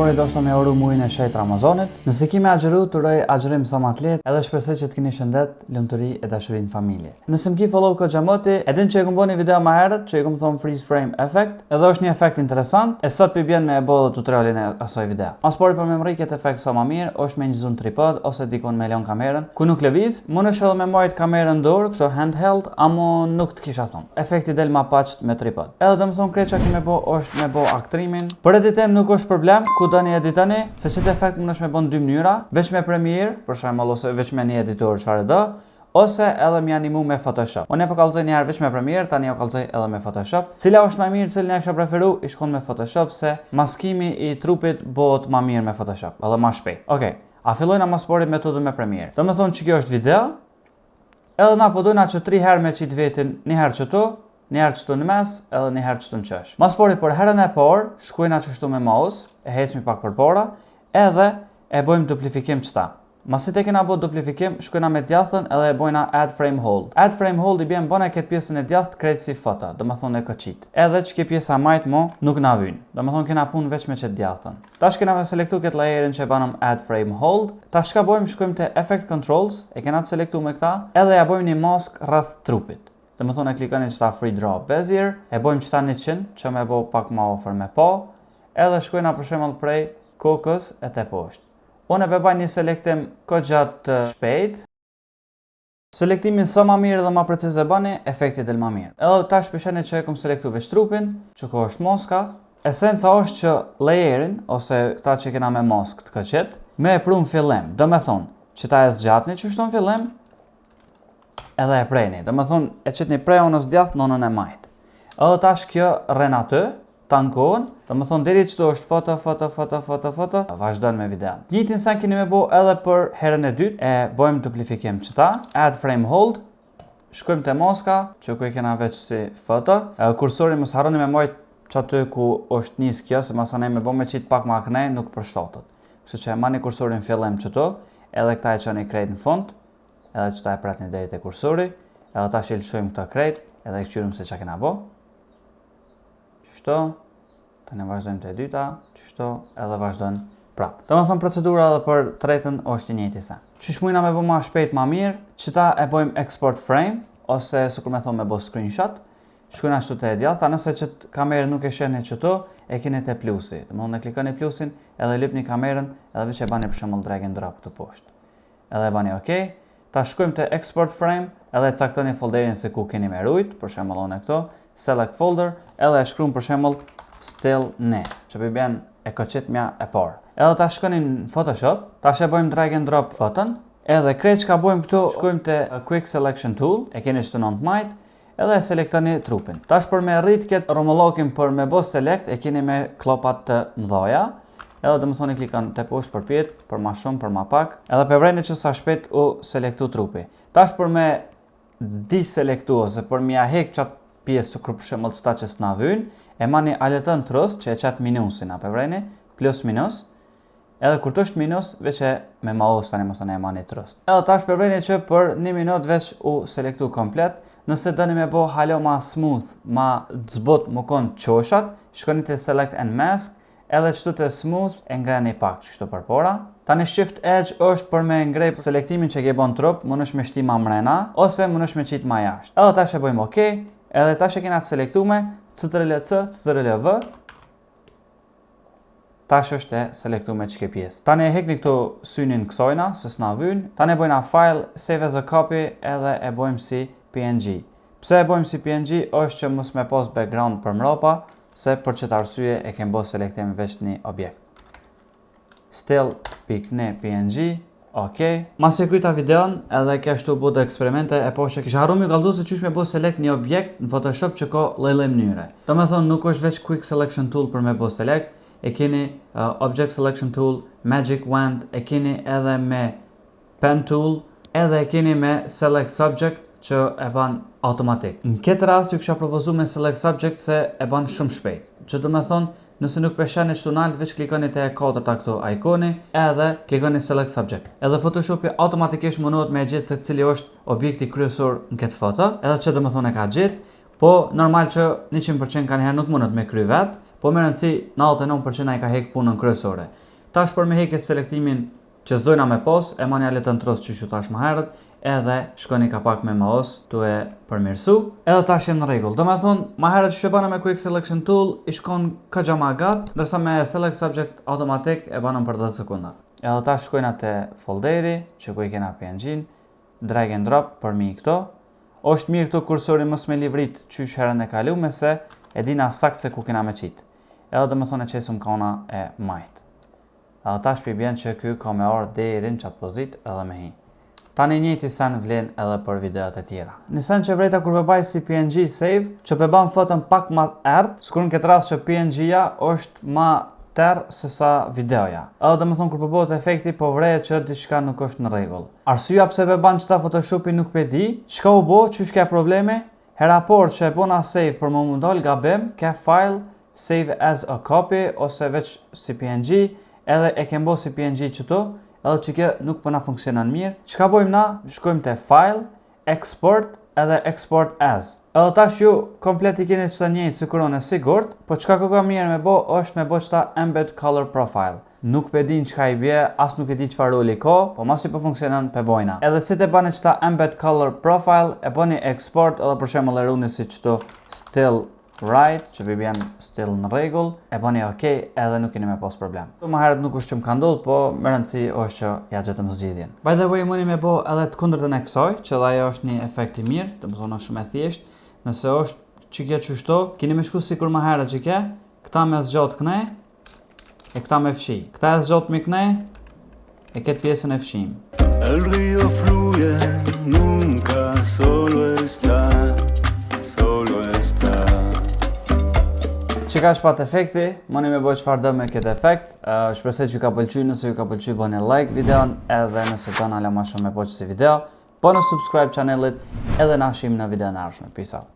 pori do shta me oru muajin e shejt Ramazanit. Nëse kemi agjëru, të uroj agjërim sa më të lehtë, edhe shpresoj që të keni shëndet, lumturi e dashuri në familje. Nëse më ki follow këtë xhamoti, e din që e kum bënë video më herët, që e kum thonë freeze frame effect, edhe është një efekt interesant, e sot pi bjen me e bëllë tutorialin e asaj video. Paspori për me mri këtë efekt sa më mirë, është me një zoom tripod ose dikon me lën kamerën, ku nuk lëviz, mundesh edhe me marrë kamerën dorë, kështu handheld, amo nuk të kisha thonë. Efekti del ma paçt me tripod. Edhe domethënë kreça që me bë është me bë aktrimin. Për editim nuk është problem, ku doni editoni, se çet efekt mundesh me bën në dy mënyra, veç me Premiere, për shembull, ose veç me një editor çfarë do, ose edhe me animu me Photoshop. Unë po kallzoj një herë veç me Premiere, tani jo kallzoj edhe me Photoshop. Cila është më mirë, cilën e kisha preferu, i shkon me Photoshop se maskimi i trupit bëhet më mirë me Photoshop, edhe më shpejt. Okej, a fillojna më spori metodën me Premiere. Domethënë që kjo është video, edhe na po dojna që 3 herë me qit vetin, një herë çto, një herë qëtu në mes, edhe një herë qëtu në qësh. Mas pori për herën e parë, shkojna qështu me mouse, e heqmi pak për para, edhe e bojmë duplifikim qëta. Masit e kena bo duplifikim, shkojna me djathën edhe e bojna add frame hold. Add frame hold i bjen bëna këtë pjesën e djathë krejtë si foto, do më thonë e këqit. Edhe që ke pjesa majtë mo, nuk na vynë. Do më thonë kena punë veç me qëtë djathën. Tash kena me selektu këtë layerin që e banëm add frame hold. Tash ka bojmë shkojmë të effect controls, e kena të selektu me këta, edhe ja bojmë një mask rreth trupit. Dhe më thonë e klikoni qëta free draw bezier, e bojmë qëta 100 që me bo pak ma ofër me po, edhe shkojna për shembull prej kokës e te poshtë. Unë e bebaj një selektim këtë gjatë shpejt. Selektimin sa ma mirë dhe ma precis e bani, efekti del ma mirë. Edhe tash pësheni që e kom selektu veç trupin, që ko është moska. Esenca është që layerin, ose këta që kena me mosk të këqet, me e pru në fillim. Dhe me thonë, që ta e zgjatni që shtu në fillim, edhe e prejni. Dhe me thonë, e qëtni prej onës djath në nën e majtë. Edhe tash kjo rren aty, tankon, dhe me thonë, deri qëtu është foto, vazhdojnë me video. Njëtin sen keni me bo edhe për herën e dytë, e bojmë duplifikim qëta, add frame hold, shkojmë të moska, që ku i kena veç si foto, kursori mësë harroni me mojt që aty ku është njës kjo, se mësë anej me bo me qitë pak ma kënej, nuk përshtatët. Kështu që e mani kursorin fillim qëtu, edhe këta e qëni krejt në fund, edhe qëta e pratni deri te kursori, edhe ta shilëshojmë këta krejt, edhe i këqyrëm se që kena bo. Qështo, të ne vazhdojmë të e dyta, qështo, edhe vazhdojmë prap. Të më thëmë procedura edhe për tretën është i njëti se. Qysh mujna me bo ma shpejt ma mirë, qëta e bojmë export frame, ose sukur me thonë me bo screenshot, shkujna qëtu të e djathë, nëse qëtë kamerën nuk e sheni qëtu, e keni të plusi. Të më thëmë e klikoni plusin, edhe lipni kamerën, edhe vëq e bani për shembull drag and drop të poshtë. Edhe e bani OK. Ta shkojmë të export frame, edhe caktoni folderin se ku keni me rujt, për shembull unë këto, select folder, edhe e shkruajmë për shembull still ne, që për bjen e këqit mja e parë. Edhe ta shkoni në Photoshop, tash e bojmë drag and drop foton, edhe krejt që ka bojmë këtu, shkojmë të quick selection tool, e keni qëtu në majt, edhe e selektoni trupin. Tash për me rrit këtë romolokin për me bo select, e keni me klopat të mdhaja, edhe dhe më thoni klikon të poshtë për pjetë, për ma shumë, për ma pak, edhe për vrejni që sa shpet u selektu trupi. Tash për me diselektu, ose për me hek qatë pjesë të kërë për shembull të sta që s'na vynë, e mani aletën të rëst që e qatë minusin, a për vrejni, plus minus, edhe kur të është minus, veç e me mouse tani mësën e mani të rëst. Edhe tash për vrejni që për 1 minut veç u selektu komplet, nëse dëni me bo halo ma smooth, ma dzbot më konë qoshat, shkoni të select and mask, edhe qëtu të smooth e ngreni pak qështu për para. Tani shift edge është për me ngrej selektimin që ke bon trup, më nësh me shti ma mrena, ose më nësh me qit ma jashtë. Edhe tash e bojmë OK, edhe tash e kena të selektume, CTRL-C, CTRL-V, tash është e selektume që ke pjesë. Tani e hekni këto synin kësojna, se s'na vynë, tani e bojna file, save as a copy, edhe e bojmë si PNG. Pse e bojmë si PNG, është që mos me pos background për mrapa, se për qëtë arsye e kem bo selektim veç një objekt. Still.png, OK. Mas e kryta videon, edhe kështu bu dhe eksperimente, e po që kisha harru mi kaldu se qysh me bo select një objekt në Photoshop që ka lejle mënyre. Do me thonë nuk është veç quick selection tool për me bo select, e keni object selection tool, magic wand, e keni edhe me pen tool, edhe e keni me select subject që e ban automatik. Në këtë rast ju kisha propozu me select subject se e ban shumë shpejt. Që do me thonë, nëse nuk peshani qëtu nalt, veç klikoni të e 4 këto ikoni, edhe klikoni select subject. Edhe Photoshopi automatikisht mundohet me gjithë se cili është objekti kryesor në këtë foto, edhe që do me thonë e ka gjithë, po normal që 100% ka njëherë nuk mundet me kry vetë, po me rëndësi 99% ai ka hek punën kryesore. Tash për me heket selektimin që s'dojna me pos, e mani alet të ntros që tash më herët, edhe shkoni ka pak me mouse tu e përmirësu, edhe tash jem në rregull. Do me thonë, më herët që bana me Quick Selection Tool, i shkon ka gjama gat, ndërsa me Select Subject automatik e banën për 10 sekunda. Edhe tash shkojna te folderi, që ku i kena PNG-n, drag and drop për mi këto. Është mirë këtu kursori mos me livrit qysh herën e kalume se e dina sakt se ku kena me qit. Edhe do me thonë e qesëm kona e majt. Edhe tash pi bjen që ky ka me orë deri në qatë pozit edhe me hi. Tani njëti sen vlen edhe për videot e tjera. Një sen që vrejta kur përbaj si PNG save, që pëban fotën pak ma ertë, skur në këtë rast që PNG-ja është ma tërë se sa videoja. Edhe dhe me thonë kur përbot efekti, po vrejet që diçka nuk është në regull. Arsyeja pse pëban qëta Photoshopi nuk pe di, qka u bo, qysh ke probleme, herapor që e bona save për më mundol gabim, ke file, save as a copy, ose veç si PNG, edhe e kem bo si PNG qëto, edhe që kjo nuk përna funksionan mirë. Qka bojmë na? Shkojmë te file, export, edhe export as. Edhe tash ju komplet i keni qëta njëjtë si kuron e sigurt, po qka ka mirë me bo, është me bo qëta embed color profile. Nuk pe din qka i bje, as nuk e di qfar roli ko, po masi po funksionan pe bojna. Edhe si te bani qëta embed color profile, e bani export, edhe për shemë lëruni si qëto still right, që bi bjen still në regull, e bani ok, edhe nuk keni me pos problem. Më herët nuk është që më ka ndodhë, po më rëndësi është që ja gjetëm zgjidhjen. By the way, mëni me bo edhe të kundërtën e kësoj, që dhe ajo është një efekt i mirë, të më thonë është shumë e thjesht, nëse është që kje qështo, keni me shku si kur më herët që kje, këta me zgjot këne, e këta me fshi. Këta e zgjot me këne, e këtë pjesën e fshim. El río fluye, nunca solo está, solo está. Që ka shpat efekti, mëni me boj qëfar dë me këtë efekt, shpresoj që ju ka pëlqy, nëse ju ka pëlqy bëni like videon, edhe nëse të ala ma shumë me po qësi video, bëni subscribe channelit, edhe na shim në video në arshme. Peace out.